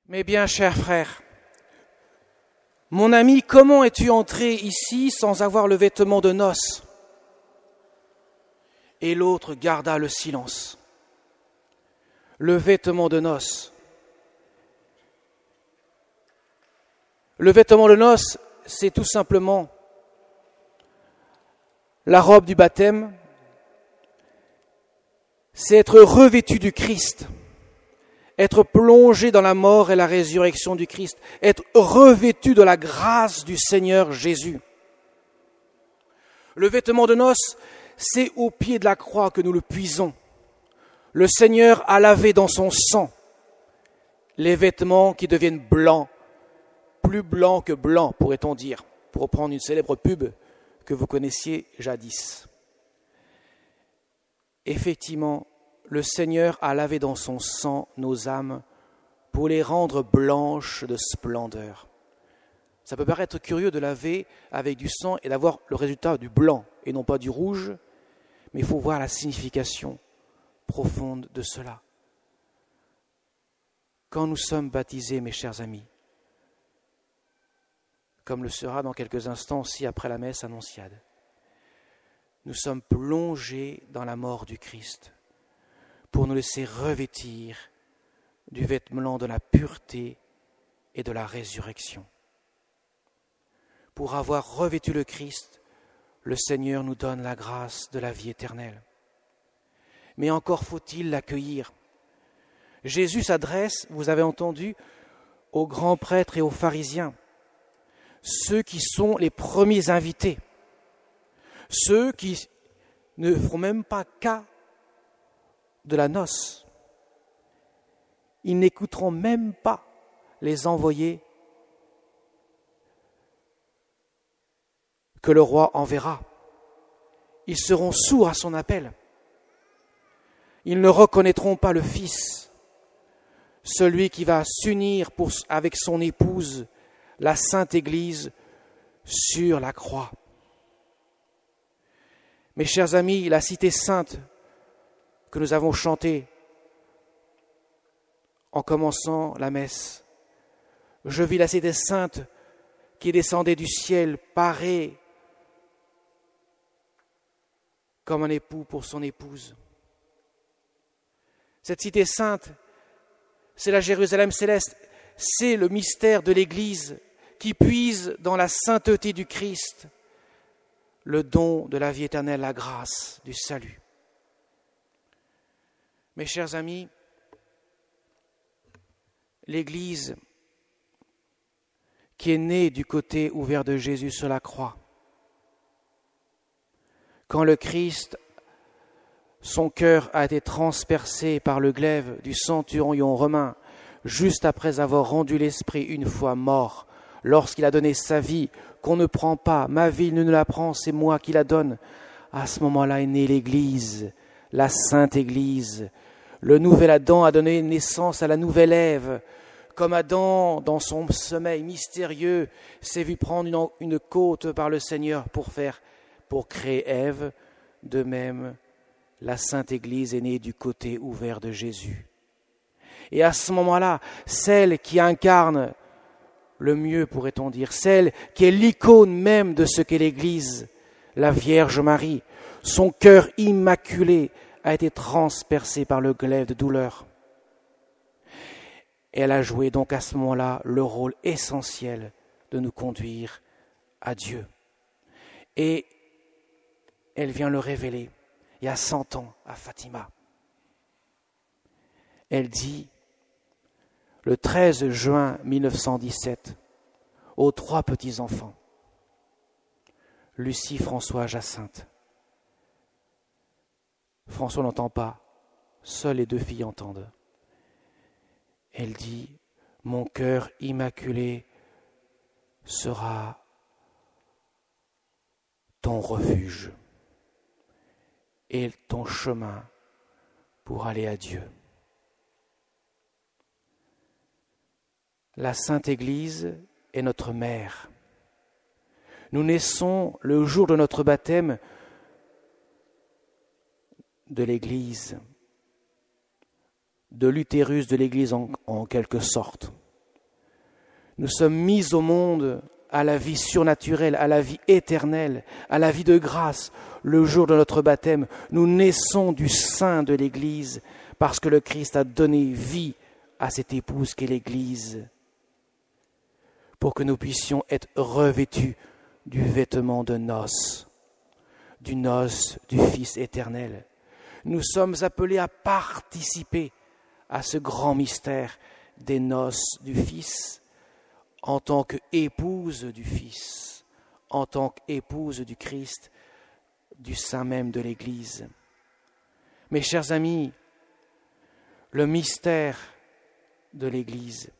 Mes bien chers frères, mon ami, comment es-tu entré ici sans avoir le vêtement de noces ? Et l'autre garda le silence. Le vêtement de noces. Le vêtement de noces, c'est tout simplement la robe du baptême, c'est être revêtu du Christ, être plongé dans la mort et la résurrection du Christ, être revêtu de la grâce du Seigneur Jésus. Le vêtement de noces, c'est au pied de la croix que nous le puisons. Le Seigneur a lavé dans son sang les vêtements qui deviennent blancs, plus blancs que blancs, pourrait-on dire, pour reprendre une célèbre pub que vous connaissiez jadis. Effectivement, le Seigneur a lavé dans son sang nos âmes pour les rendre blanches de splendeur. Ça peut paraître curieux de laver avec du sang et d'avoir le résultat du blanc et non pas du rouge, mais il faut voir la signification profonde de cela. Quand nous sommes baptisés, mes chers amis, comme le sera dans quelques instants aussi après la messe annonciade, nous sommes plongés dans la mort du Christ pour nous laisser revêtir du vêtement de la pureté et de la résurrection. Pour avoir revêtu le Christ, le Seigneur nous donne la grâce de la vie éternelle. Mais encore faut-il l'accueillir. Jésus s'adresse, vous avez entendu, aux grands prêtres et aux pharisiens, ceux qui sont les premiers invités, ceux qui ne feront même pas cas de la noce. Ils n'écouteront même pas les envoyés que le roi enverra. Ils seront sourds à son appel. Ils ne reconnaîtront pas le Fils, celui qui va s'unir avec son épouse, la Sainte Église, sur la croix. Mes chers amis, la cité sainte que nous avons chantée en commençant la messe, je vis la cité sainte qui descendait du ciel, parée comme un époux pour son épouse. Cette cité sainte, c'est la Jérusalem céleste, c'est le mystère de l'Église qui puise dans la sainteté du Christ le don de la vie éternelle, la grâce du salut. Mes chers amis, l'Église qui est née du côté ouvert de Jésus sur la croix, quand le Christ, son cœur a été transpercé par le glaive du centurion romain, juste après avoir rendu l'esprit une fois mort, lorsqu'il a donné sa vie, qu'on ne prend pas, ma vie ne la prend, c'est moi qui la donne. À ce moment-là est née l'Église, la Sainte Église. Le nouvel Adam a donné naissance à la nouvelle Ève. Comme Adam, dans son sommeil mystérieux, s'est vu prendre une côte par le Seigneur pour créer Ève, de même, la Sainte Église est née du côté ouvert de Jésus. Et à ce moment-là, celle qui incarne le mieux, pourrait-on dire, celle qui est l'icône même de ce qu'est l'Église, la Vierge Marie, son cœur immaculé a été transpercé par le glaive de douleur. Et elle a joué donc à ce moment-là le rôle essentiel de nous conduire à Dieu. Et elle vient le révéler il y a 100 ans à Fatima. Elle dit, le 13 juin 1917, aux 3 petits-enfants, Lucie, François, Jacinthe. François n'entend pas, seules les 2 filles entendent. Elle dit, mon cœur immaculé sera ton refuge et ton chemin pour aller à Dieu. La Sainte Église est notre mère. Nous naissons le jour de notre baptême de l'Église, de l'utérus de l'Église en quelque sorte. Nous sommes mis au monde à la vie surnaturelle, à la vie éternelle, à la vie de grâce. Le jour de notre baptême, nous naissons du sein de l'Église parce que le Christ a donné vie à cette épouse qu'est l'Église, pour que nous puissions être revêtus du vêtement de noces, du noce du Fils éternel. Nous sommes appelés à participer à ce grand mystère des noces du Fils en tant qu'épouse du Fils, en tant qu'épouse du Christ, du sein même de l'Église. Mes chers amis, le mystère de l'Église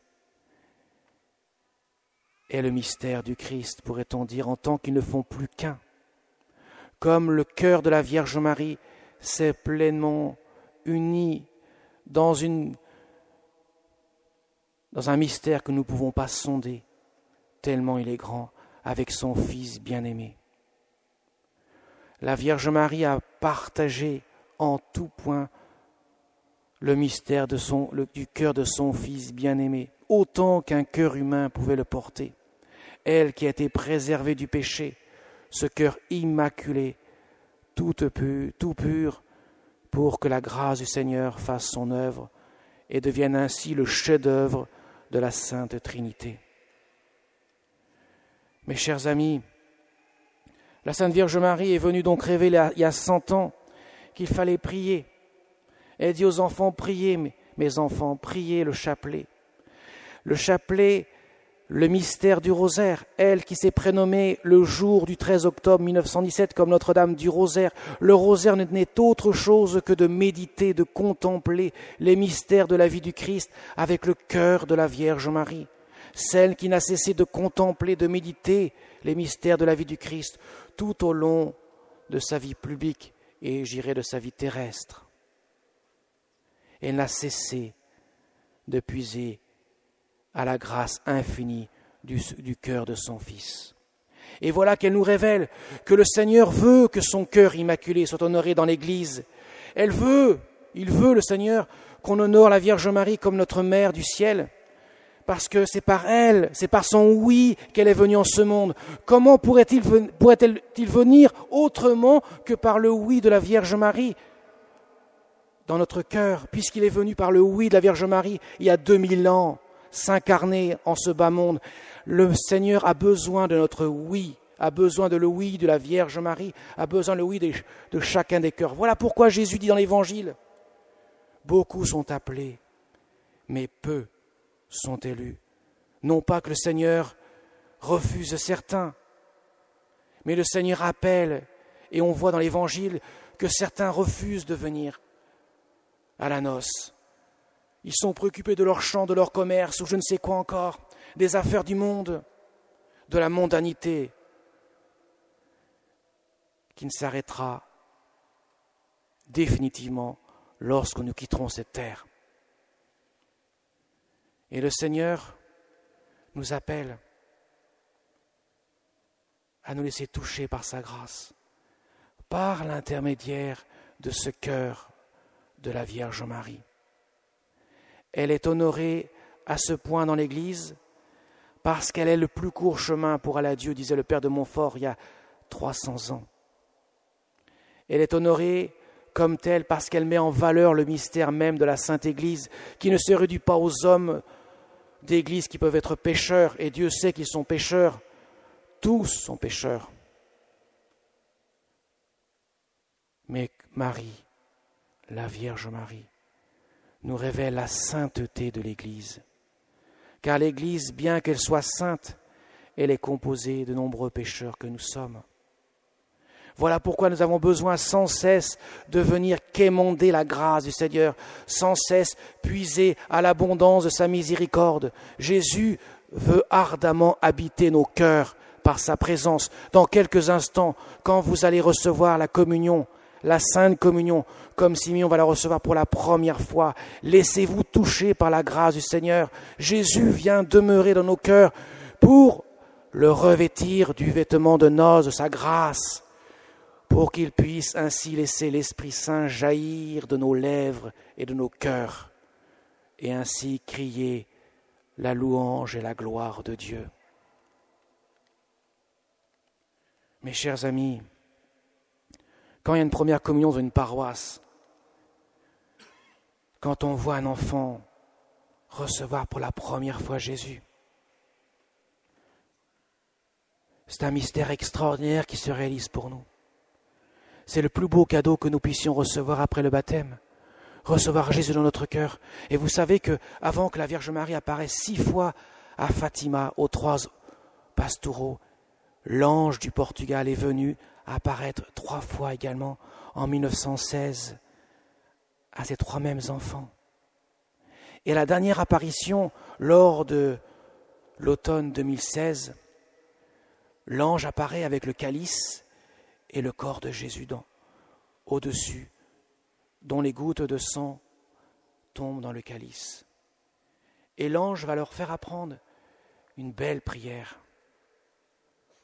est le mystère du Christ, pourrait-on dire, en tant qu'ils ne font plus qu'un. Comme le cœur de la Vierge Marie s'est pleinement uni dans un mystère que nous ne pouvons pas sonder, tellement il est grand, avec son Fils bien-aimé. La Vierge Marie a partagé en tout point le mystère du cœur de son Fils bien-aimé, autant qu'un cœur humain pouvait le porter. Elle qui a été préservée du péché, ce cœur immaculé, tout pur, pour que la grâce du Seigneur fasse son œuvre et devienne ainsi le chef-d'œuvre de la Sainte Trinité. Mes chers amis, la Sainte Vierge Marie est venue donc révéler il y a 100 ans qu'il fallait prier. Elle dit aux enfants, priez, mes enfants, priez le chapelet. Le chapelet, le mystère du rosaire, elle qui s'est prénommée le jour du 13 octobre 1917 comme Notre-Dame du rosaire. Le rosaire n'est autre chose que de méditer, de contempler les mystères de la vie du Christ avec le cœur de la Vierge Marie. Celle qui n'a cessé de contempler, de méditer les mystères de la vie du Christ tout au long de sa vie publique et j'irai de sa vie terrestre. Elle n'a cessé de puiser à la grâce infinie du cœur de son Fils. Et voilà qu'elle nous révèle que le Seigneur veut que son cœur immaculé soit honoré dans l'Église. Il veut, le Seigneur, qu'on honore la Vierge Marie comme notre Mère du ciel, parce que c'est par elle, c'est par son oui qu'elle est venue en ce monde. Comment pourrait-elle venir autrement que par le oui de la Vierge Marie dans notre cœur, puisqu'il est venu par le oui de la Vierge Marie il y a 2000 ans, s'incarner en ce bas monde. Le Seigneur a besoin de notre oui, a besoin de le oui de la Vierge Marie, a besoin de le oui de chacun des cœurs. Voilà pourquoi Jésus dit dans l'Évangile, beaucoup sont appelés, mais peu sont élus. Non pas que le Seigneur refuse certains, mais le Seigneur appelle, et on voit dans l'Évangile que certains refusent de venir à la noce. Ils sont préoccupés de leur champ, de leur commerce, ou je ne sais quoi encore, des affaires du monde, de la mondanité, qui ne s'arrêtera définitivement lorsque nous quitterons cette terre. Et le Seigneur nous appelle à nous laisser toucher par sa grâce, par l'intermédiaire de ce cœur de la Vierge Marie. Elle est honorée à ce point dans l'Église parce qu'elle est le plus court chemin pour aller à Dieu, disait le Père de Montfort il y a 300 ans. Elle est honorée comme telle parce qu'elle met en valeur le mystère même de la Sainte Église, qui ne se réduit pas aux hommes d'Église qui peuvent être pécheurs, et Dieu sait qu'ils sont pécheurs, tous sont pécheurs. Mais Marie, la Vierge Marie, nous révèle la sainteté de l'Église. Car l'Église, bien qu'elle soit sainte, elle est composée de nombreux pécheurs que nous sommes. Voilà pourquoi nous avons besoin sans cesse de venir quémander la grâce du Seigneur, sans cesse puiser à l'abondance de sa miséricorde. Jésus veut ardemment habiter nos cœurs par sa présence. Dans quelques instants, quand vous allez recevoir la communion, la Sainte Communion, comme Simeon va la recevoir pour la première fois, laissez-vous toucher par la grâce du Seigneur. Jésus vient demeurer dans nos cœurs pour le revêtir du vêtement de noces de sa grâce, pour qu'il puisse ainsi laisser l'Esprit Saint jaillir de nos lèvres et de nos cœurs, et ainsi crier la louange et la gloire de Dieu. Mes chers amis, quand il y a une première communion dans une paroisse, quand on voit un enfant recevoir pour la première fois Jésus, c'est un mystère extraordinaire qui se réalise pour nous. C'est le plus beau cadeau que nous puissions recevoir après le baptême, recevoir Jésus dans notre cœur. Et vous savez que avant que la Vierge Marie apparaisse 6 fois à Fatima, aux 3 pastoraux, l'ange du Portugal est venu apparaître 3 fois également en 1916 à ces 3 mêmes enfants. Et la dernière apparition lors de l'automne 2016, l'ange apparaît avec le calice et le corps de Jésus au-dessus, dont les gouttes de sang tombent dans le calice. Et l'ange va leur faire apprendre une belle prière.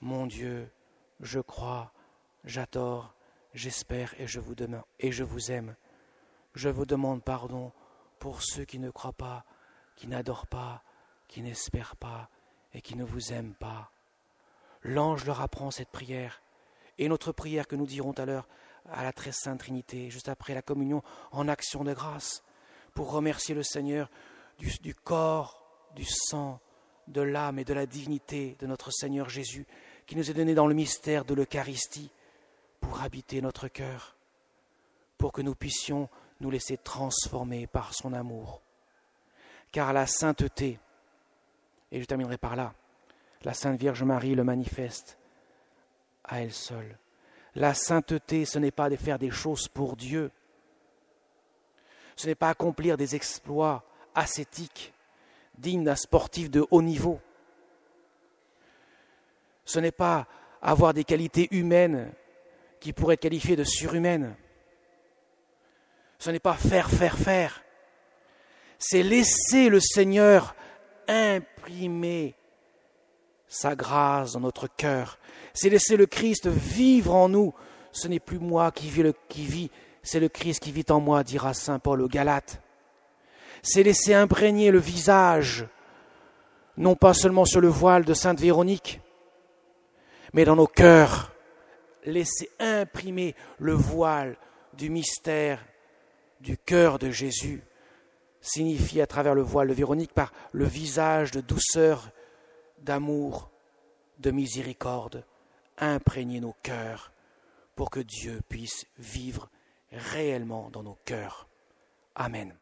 Mon Dieu, je crois, j'adore, j'espère et je vous aime. Je vous demande pardon pour ceux qui ne croient pas, qui n'adorent pas, qui n'espèrent pas et qui ne vous aiment pas. L'ange leur apprend cette prière. Et notre prière que nous dirons tout à l'heure à la très sainte Trinité, juste après la communion, en action de grâce, pour remercier le Seigneur du corps, du sang, de l'âme et de la dignité de notre Seigneur Jésus, qui nous est donné dans le mystère de l'Eucharistie, pour habiter notre cœur, pour que nous puissions nous laisser transformer par son amour. Car la sainteté, et je terminerai par là, la Sainte Vierge Marie le manifeste à elle seule. La sainteté, ce n'est pas de faire des choses pour Dieu. Ce n'est pas accomplir des exploits ascétiques, dignes d'un sportif de haut niveau. Ce n'est pas avoir des qualités humaines qui pourraient être qualifiées de surhumaines. Ce n'est pas faire. C'est laisser le Seigneur imprimer sa grâce dans notre cœur. C'est laisser le Christ vivre en nous. Ce n'est plus moi qui vis, c'est le Christ qui vit en moi, dira saint Paul aux Galates. C'est laisser imprégner le visage, non pas seulement sur le voile de sainte Véronique, mais dans nos cœurs. Laisser imprimer le voile du mystère du cœur de Jésus, signifie à travers le voile de Véronique par le visage de douceur, d'amour, de miséricorde, imprégner nos cœurs pour que Dieu puisse vivre réellement dans nos cœurs. Amen.